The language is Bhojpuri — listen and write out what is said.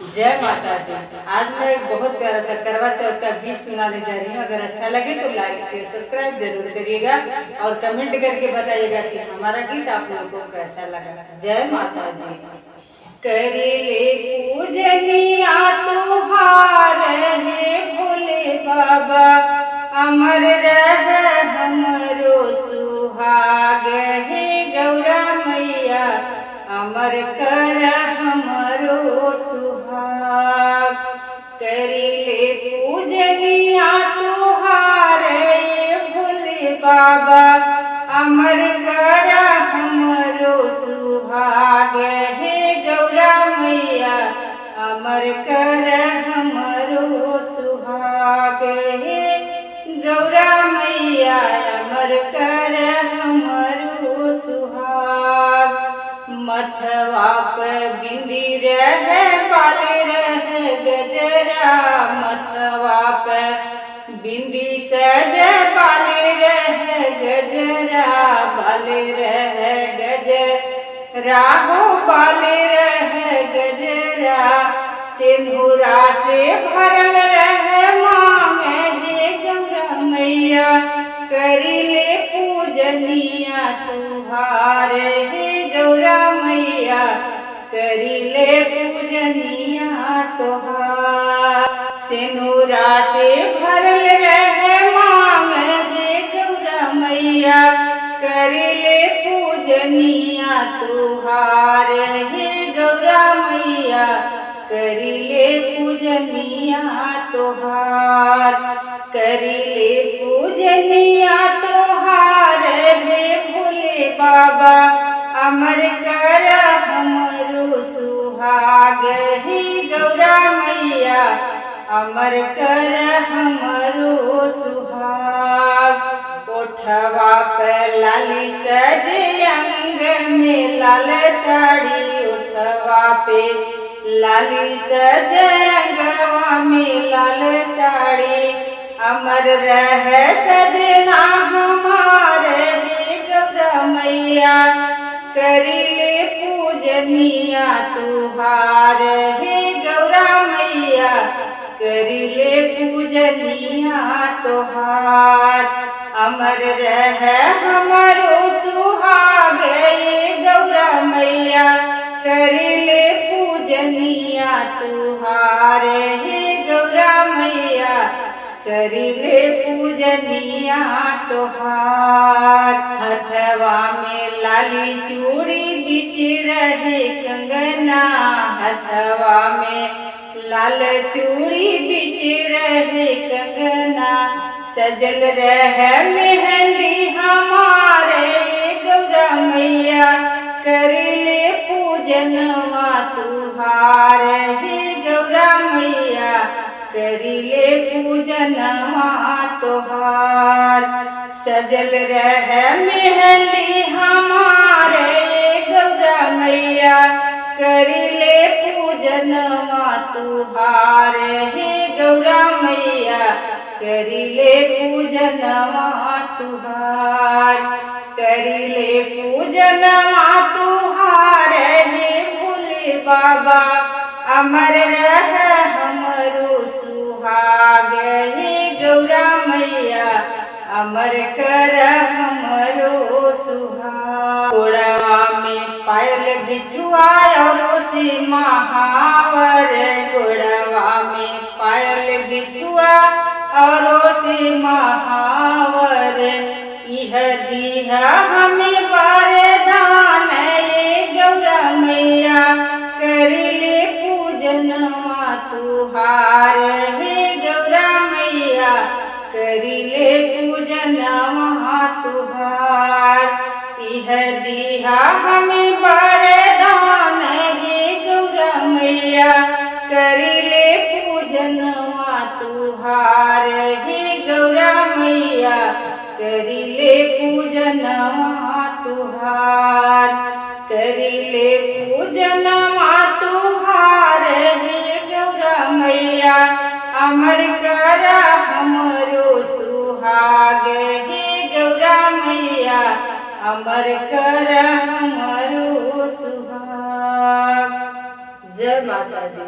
जय माता दी। आज मैं एक बहुत प्यारा सा करवा चौथ का गीत सुनाने जा रही हूँ। अगर अच्छा लगे तो लाइक शेयर सब्सक्राइब जरूर करिएगा और कमेंट करके बताइएगा कि हमारा गीत आप लोगों को कैसा लगा। जय माता दी। करेले पूजनिया तुहार हे भोले बाबा, अमर रह हमरो सुहाग हे गौरा मैया, अमर कर हमरो सुहाग। करेले पूजनिया तुहार हे भोले बाबा, अमर कर हमरो सुहाग हे गौरा मैया, अमर कर हमरो सुहाग हे गौरा मैया, अमर कर हमरो सुहाग। मथवा पे बिंदी रहे बाले रहे गजरा, मथवा पे बिंदी सज बाले रहे गजरा, बाले रहे गजरा हो बाले रहे गजरा। सिंदूरा से भरल रहे मांगे हे गौरा मैया, करिले पूजनिया तुहार हे गौरा मैया, करिले पूजनिया तुहार। सिंदूरा से भरल रहे मांगे हे गौरा मैया, करिले पूजनिया तुहार हे गौरा मैया, करिले पूजनिया तुहार। करिले पूजनिया तुहार हे भोले बाबा, अमर कर हमरो सुहाग हे गौरा मैया, अमर कर हमरो सुहाग। ओठवा पे लाली सजे अंग में लाल साड़ी, ओठवा पे लाली सजे अंगवा में लाल साड़ी, अमर रह सजना हमारे हे गौरा मैया, करिले पूजनिया तुहार हे गौरा मैया, करिले पूजनिया तुहार। अमर रह हमारो सुहाग हे गौरा मैया, करिले पूजनिया तुहार हे गौरा मैया, करिले पूजनिया तुहार। हथवा में लाली चूड़ी बिच रहे कंगना, हथवा में लाल चूड़ी बिच रहे कंगना। सजल रह मेहंदी हमारे गौरा मैया, करिले पूजनवा तुहार हे गौरा मैया, करिले पूजनवा तुहार। सजल रह मेहंदी हमारे गौरा मैया, करिले पूजनवा तुहार हे गौरा मैया, करिले पूजनवा तुहार। करिले पूजनवा तुहार हे भोले बाबा, अमर रह हमरो सुहाग हे गौरा मैया, अमर कर हमरो सुहाग। गोड़वा में पायल बिछुआ और से महावर, गोड़वा में पायल बिछुआ और से महावर। इह दीहा हमें वरदान ये गौरा मैया, करिले पूजनवा तुहार हे गौरा मैया, करिले पूजनवा तुहार। इह दीहा हमें वरदान हे गौरा मैया, करिले पूजनवा तुहार हे गौरा मैया, करिले पूजनवा तुहार। करिले पूजनवा तुहार हे गौरा मैया, अमर कर हमरो सुहाग हे गौरा मैया, अमर कर हमरो सुहाग। जय माता दी।